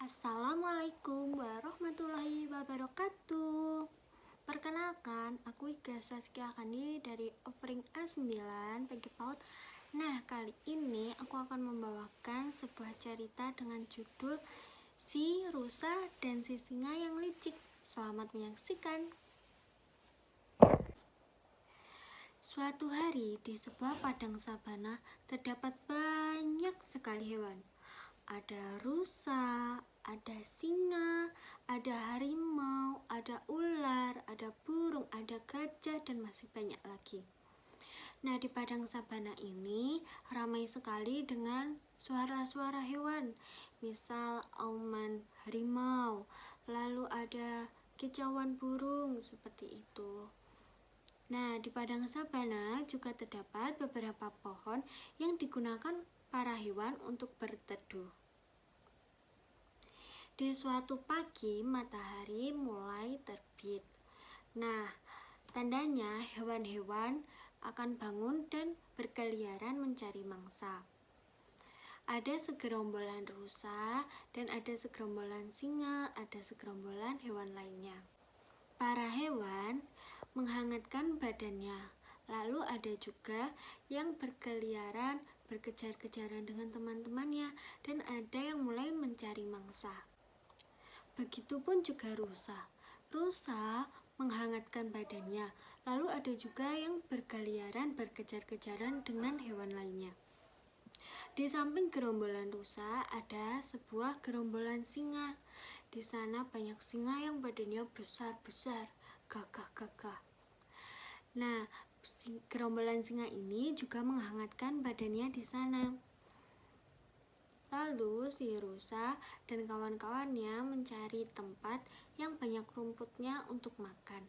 Assalamualaikum warahmatullahi wabarakatuh. Perkenalkan, aku Iga Saskia Kandi dari Offering A9 PG PAUD. Nah, kali ini aku akan membawakan sebuah cerita dengan judul Si Rusa dan Si Singa yang Licik. Selamat menyaksikan. Suatu hari di sebuah padang sabana terdapat banyak sekali hewan. Ada rusa, ada singa, ada harimau, ada ular, ada burung, ada gajah, dan masih banyak lagi. Nah, di padang sabana ini ramai sekali dengan suara-suara hewan. Misal auman harimau, lalu ada kicauan burung seperti itu. Nah, di padang sabana juga terdapat beberapa pohon yang digunakan para hewan untuk berteduh. Di suatu pagi, matahari mulai terbit. Nah, tandanya hewan-hewan akan bangun dan berkeliaran mencari mangsa. Ada segerombolan rusa dan ada segerombolan singa, ada segerombolan hewan lainnya. Para hewan menghangatkan badannya. Lalu ada juga yang berkeliaran, berkejar-kejaran dengan teman-temannya, dan ada yang mulai mencari mangsa. Begitupun juga rusa. Rusa menghangatkan badannya. Lalu ada juga yang berkeliaran, berkejar-kejaran dengan hewan lainnya. Di samping gerombolan rusa ada sebuah gerombolan singa. Di sana banyak singa yang badannya besar-besar, gagah-gagah. Nah, gerombolan singa ini juga menghangatkan badannya di sana. Lalu si rusa dan kawan-kawannya mencari tempat yang banyak rumputnya untuk makan.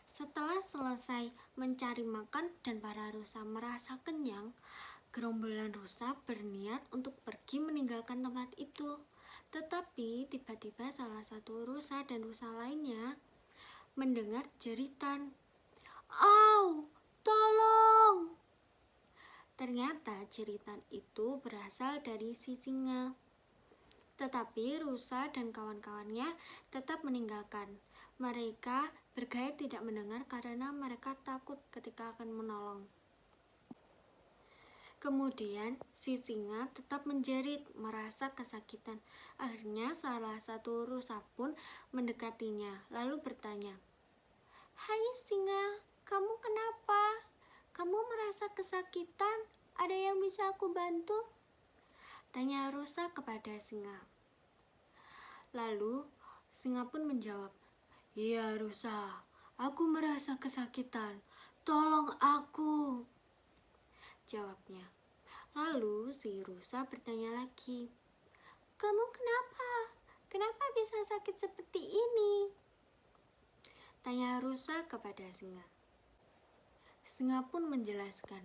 Setelah selesai mencari makan dan para rusa merasa kenyang, gerombolan rusa berniat untuk pergi meninggalkan tempat itu. Tetapi tiba-tiba salah satu rusa dan rusa lainnya mendengar jeritan. "Au, tolong!" Ternyata jeritan itu berasal dari si singa. Tetapi rusa dan kawan-kawannya tetap meninggalkan. Mereka bergaya tidak mendengar karena mereka takut ketika akan menolong. Kemudian si singa tetap menjerit, merasa kesakitan. Akhirnya salah satu rusa pun mendekatinya, lalu bertanya, "Hai singa, kamu kenapa? Kamu merasa kesakitan? Ada yang bisa aku bantu?" Tanya rusa kepada singa. Lalu singa pun menjawab, "Iya rusa, aku merasa kesakitan. Tolong aku," jawabnya. Lalu si rusa bertanya lagi, "Kamu kenapa? Kenapa bisa sakit seperti ini?" Tanya rusa kepada singa. Singa pun menjelaskan,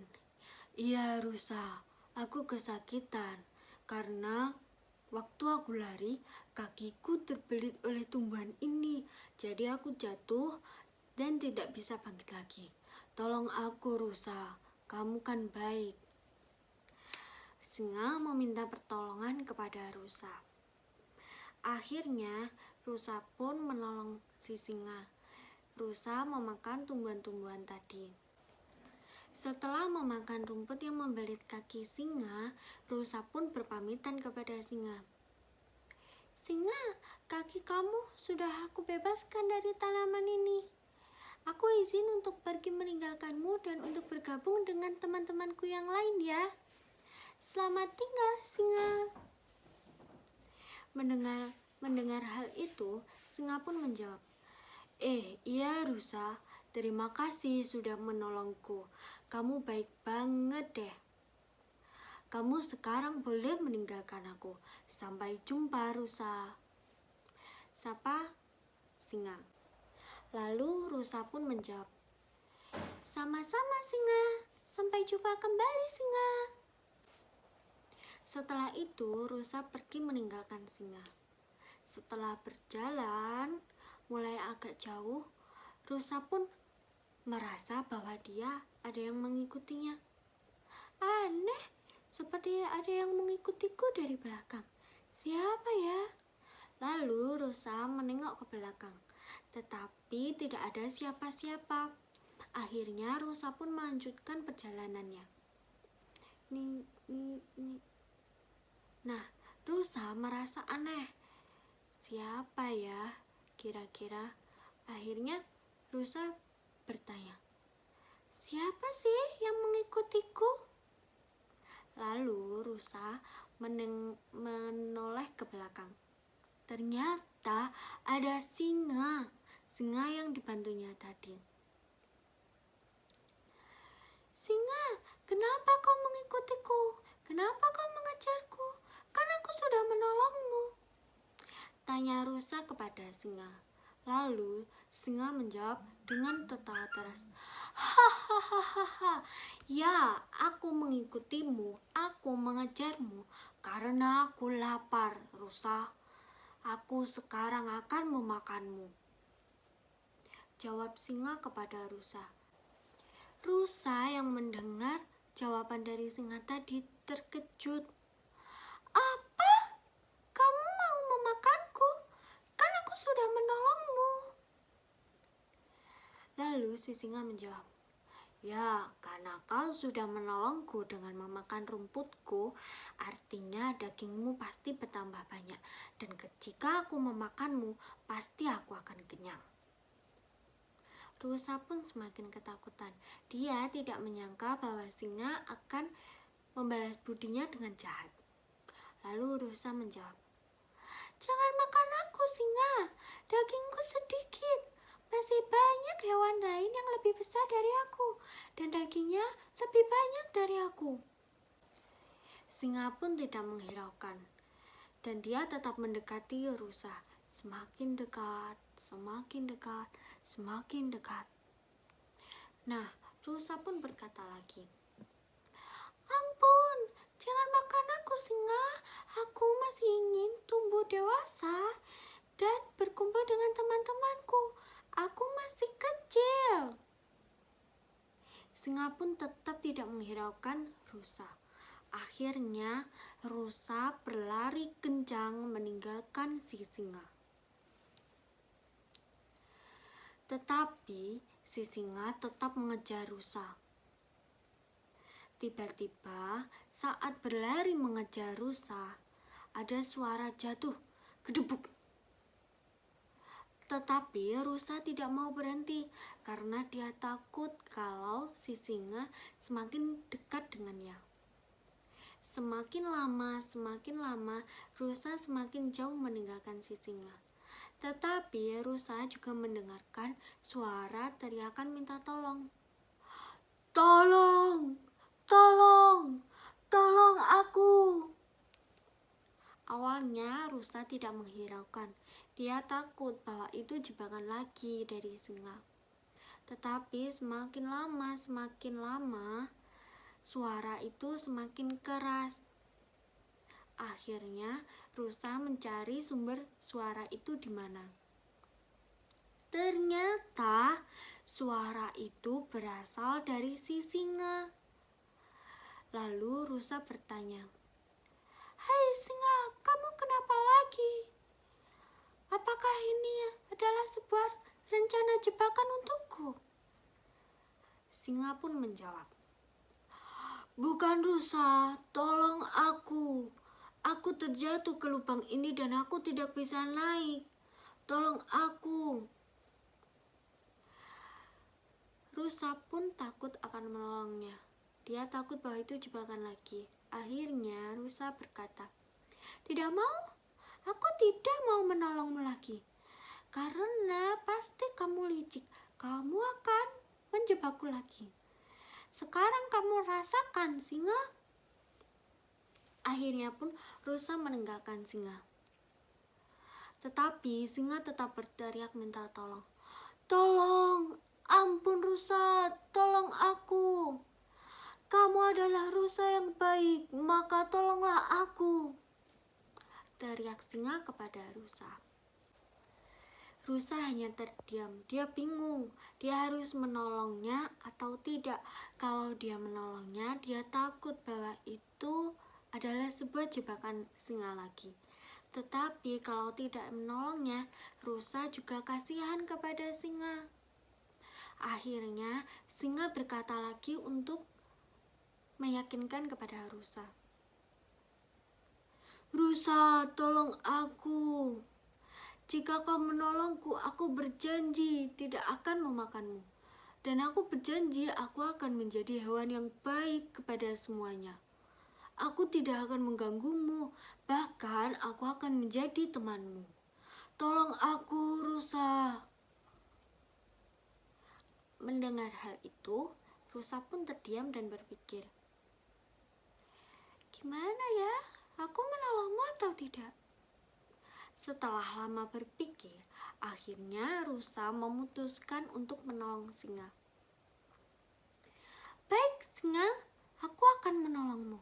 "Iya rusa, aku kesakitan karena waktu aku lari, kakiku terbelit oleh tumbuhan ini, jadi aku jatuh dan tidak bisa bangkit lagi. Tolong aku rusa, kamu kan baik." Singa meminta pertolongan kepada rusa. Akhirnya rusa pun menolong si singa. Rusa memakan tumbuhan-tumbuhan tadi. Setelah memakan rumput yang membelit kaki singa, rusa pun berpamitan kepada singa. "Singa, kaki kamu sudah aku bebaskan dari tanaman ini. Aku izin untuk pergi meninggalkanmu dan untuk bergabung dengan teman-temanku yang lain ya. Selamat tinggal, singa." Mendengar hal itu, singa pun menjawab, Iya rusa, terima kasih sudah menolongku. Kamu baik banget deh. Kamu sekarang boleh meninggalkan aku. Sampai jumpa rusa," sapa singa. Lalu rusa pun menjawab, "Sama-sama singa, sampai jumpa kembali singa." Setelah itu rusa pergi meninggalkan singa. Setelah berjalan mulai agak jauh, rusa pun merasa bahwa dia ada yang mengikutinya. "Aneh, seperti ada yang mengikutiku dari belakang. Siapa ya? Lalu rusa menengok ke belakang, tetapi tidak ada siapa-siapa. Akhirnya rusa pun melanjutkan perjalanannya. Nah, rusa merasa aneh. Siapa ya kira-kira? Akhirnya rusa bertanya, siapa sih yang mengikutiku? Lalu rusa menoleh ke belakang. Ternyata ada singa yang dibantunya tadi. Singa, kenapa kau mengikutiku? Kenapa kau mengejarku? Kan aku sudah menolongmu, tanya rusa kepada singa. Lalu singa menjawab dengan tertawa keras. Hahaha, ya, aku mengikutimu, aku mengejarmu karena aku lapar, rusa. Aku sekarang akan memakanmu, jawab singa kepada rusa. Rusa yang mendengar jawaban dari singa tadi terkejut. Apa? Kamu mau memakanku? Kan aku sudah menolongmu. Lalu si singa menjawab, ya, karena kau sudah menolongku dengan memakan rumputku, artinya dagingmu pasti bertambah banyak. Dan jika aku memakanmu, pasti aku akan kenyang. Rusa pun semakin ketakutan. Dia tidak menyangka bahwa singa akan membalas budinya dengan jahat. Lalu rusa menjawab, jangan makan aku, singa. Dagingku sedikit. Masih banyak hewan lain yang lebih besar dari aku, dan dagingnya lebih banyak dari aku. Singa pun tidak menghiraukan, dan dia tetap mendekati rusa. Semakin dekat, semakin dekat, semakin dekat. Nah, rusa pun berkata lagi, ampun, jangan makan aku, singa. Aku masih ingin tumbuh dewasa dan berkumpul dengan teman-temanku. Aku masih kecil. Singa pun tetap tidak menghiraukan rusa. Akhirnya rusa berlari kencang meninggalkan si singa. Tetapi si singa tetap mengejar rusa. Tiba-tiba saat berlari mengejar rusa, ada suara jatuh, gedebuk. Tetapi rusa tidak mau berhenti karena dia takut kalau si singa semakin dekat dengannya. Semakin lama, rusa semakin jauh meninggalkan si singa. Tetapi rusa juga mendengarkan suara teriakan minta tolong. Tolong, tolong, tolong aku. Awalnya rusa tidak menghiraukan. Dia takut bahwa itu jebakan lagi dari singa. Tetapi semakin lama, suara itu semakin keras. Akhirnya rusa mencari sumber suara itu di mana. Ternyata suara itu berasal dari si singa. Lalu rusa bertanya, hai singa, kamu kenapa lagi? Apakah ini adalah sebuah rencana jebakan untukku? Singa pun menjawab, bukan rusa, tolong aku. Aku terjatuh ke lubang ini dan aku tidak bisa naik. Tolong aku. Rusa pun takut akan menolongnya. Dia takut bahwa itu jebakan lagi. Akhirnya rusa berkata, tidak mau. Aku tidak mau menolongmu lagi. Karena pasti kamu licik. Kamu akan menjebakku lagi. Sekarang kamu rasakan, singa. Akhirnya pun rusa meninggalkan singa. Tetapi singa tetap berteriak minta tolong. Tolong, ampun rusa, tolong aku. Kamu adalah rusa yang baik, maka tolonglah aku. Teriak singa kepada rusa. Rusa hanya terdiam. Dia bingung. Dia harus menolongnya atau tidak. Kalau dia menolongnya, dia takut bahwa itu adalah sebuah jebakan singa lagi. Tetapi kalau tidak menolongnya, rusa juga kasihan kepada singa. Akhirnya, singa berkata lagi untuk meyakinkan kepada rusa. Rusa, tolong aku. Jika kau menolongku, aku berjanji tidak akan memakanmu. Dan aku berjanji aku akan menjadi hewan yang baik kepada semuanya. Aku tidak akan mengganggumu, bahkan aku akan menjadi temanmu. Tolong aku, rusa. Mendengar hal itu, rusa pun terdiam dan berpikir, gimana ya, aku menolongmu atau tidak? Setelah lama berpikir, akhirnya rusa memutuskan untuk menolong singa. Baik, singa, aku akan menolongmu.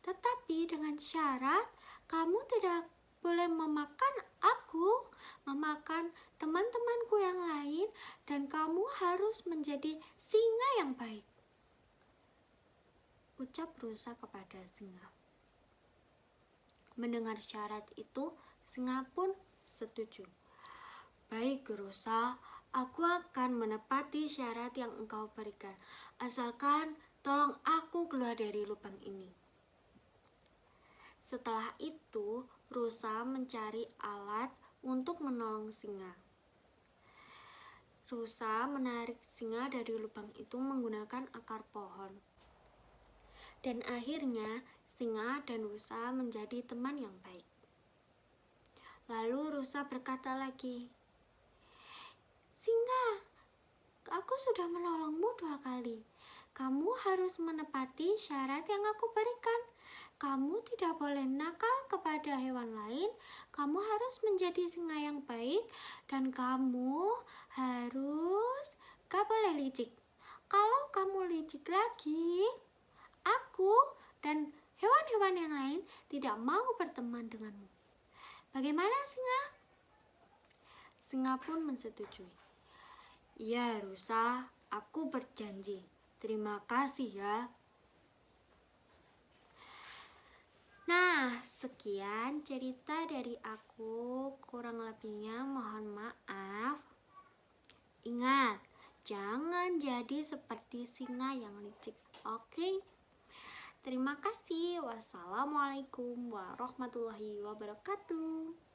Tetapi dengan syarat kamu tidak boleh memakan aku, memakan teman-temanku yang lain, dan kamu harus menjadi singa yang baik. Ucap rusa kepada singa. Mendengar syarat itu, singa pun setuju. Baik, rusa, aku akan menepati syarat yang engkau berikan, asalkan tolong aku keluar dari lubang ini. Setelah itu, rusa mencari alat untuk menolong singa. Rusa menarik singa dari lubang itu menggunakan akar pohon. Dan akhirnya, singa dan rusa menjadi teman yang baik. Lalu rusa berkata lagi, Singa, aku sudah menolongmu 2 kali. Kamu harus menepati syarat yang aku berikan. Kamu tidak boleh nakal kepada hewan lain, kamu harus menjadi singa yang baik, dan kamu harus gak boleh licik. Kalau kamu licik lagi, aku dan hewan-hewan yang lain tidak mau berteman denganmu. Bagaimana, singa? Singa pun mensetujui. Iya, rusa, aku berjanji. Terima kasih ya. Nah, sekian cerita dari aku, kurang lebihnya mohon maaf. Ingat, jangan jadi seperti singa yang licik, oke? Terima kasih. Wassalamualaikum warahmatullahi wabarakatuh.